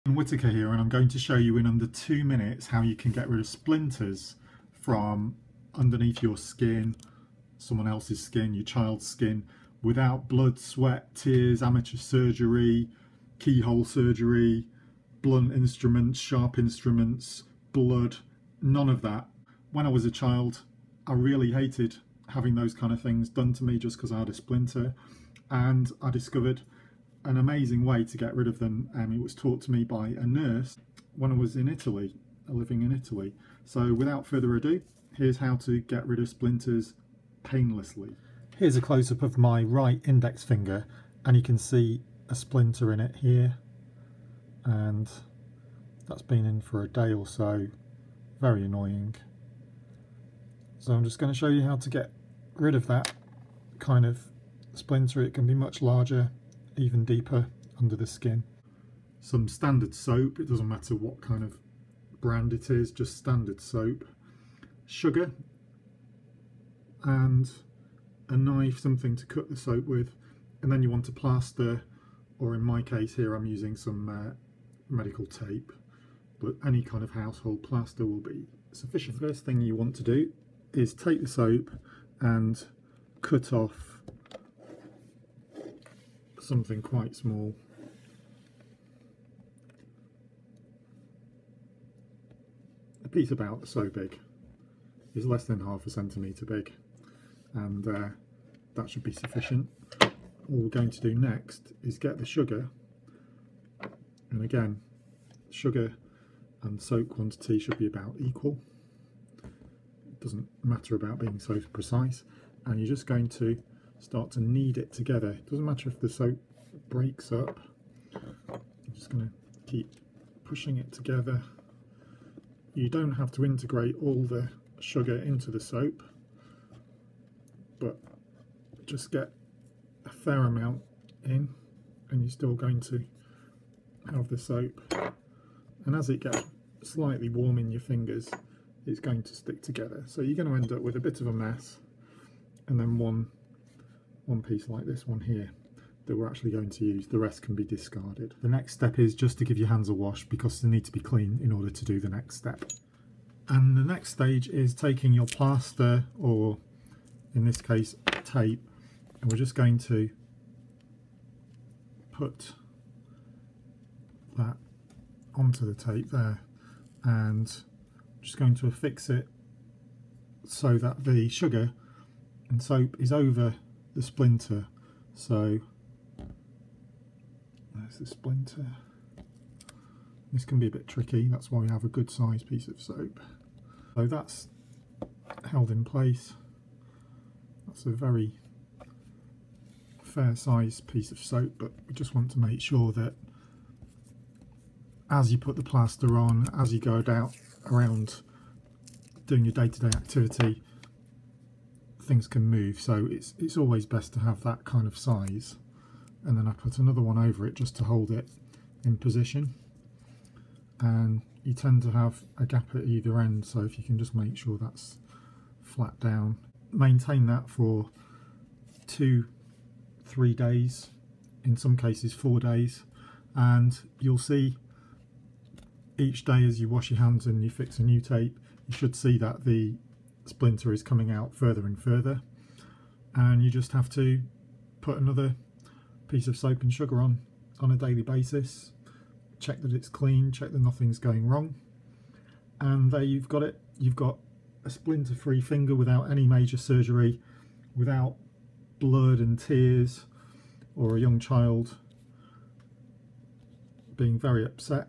Whitaker here, and I'm going to show you in under 2 minutes how you can get rid of splinters from underneath your skin, someone else's skin, your child's skin, without blood, sweat, tears, amateur surgery, keyhole surgery, blunt instruments, sharp instruments, blood, none of that. When I was a child, I really hated having those kind of things done to me just because I had a splinter, and I discovered an amazing way to get rid of them. It was taught to me by a nurse when I was in Italy, living in Italy. So without further ado, here's how to get rid of splinters painlessly. Here's a close-up of my right index finger, and you can see a splinter in it here, and that's been in for a day or so. Very annoying. So I'm just going to show you how to get rid of that kind of splinter. It can be much larger, even deeper under the skin. Some standard soap, it doesn't matter what kind of brand it is, just standard soap, sugar, and a knife, something to cut the soap with, and then you want to plaster, or in my case here I'm using some medical tape, but any kind of household plaster will be sufficient. The first thing you want to do is take the soap and cut off something quite small. A piece about so big, is less than ½ centimetre big, and that should be sufficient. All we're going to do next is get the sugar, and again, sugar and soap quantity should be about equal. It doesn't matter about being so precise, and you're just going to start to knead it together. It doesn't matter if the soap breaks up. I'm just going to keep pushing it together. You don't have to integrate all the sugar into the soap, but just get a fair amount in, and you're still going to have the soap. And as it gets slightly warm in your fingers, it's going to stick together. So you're going to end up with a bit of a mess, and then one piece like this one here that we're actually going to use. The rest can be discarded. The next step is just to give your hands a wash, because they need to be clean in order to do the next step. And the next stage is taking your plaster, or in this case tape, and we're just going to put that onto the tape there, and just going to affix it so that the sugar and soap is over the splinter. So there's the splinter. This can be a bit tricky, that's why we have a good sized piece of soap. So that's held in place. That's a very fair sized piece of soap, but we just want to make sure that as you put the plaster on, as you go around doing your day-to-day activity, things can move, so it's always best to have that kind of size. And then I put another one over it just to hold it in position, and you tend to have a gap at either end, so if you can just make sure that's flat down, maintain that for 2-3 days, in some cases 4 days, and you'll see each day as you wash your hands and you fix a new tape, you should see that the splinter is coming out further and further, and you just have to put another piece of soap and sugar on a daily basis, check that it's clean, check that nothing's going wrong, and there you've got it. You've got a splinter free finger without any major surgery, without blood and tears, or a young child being very upset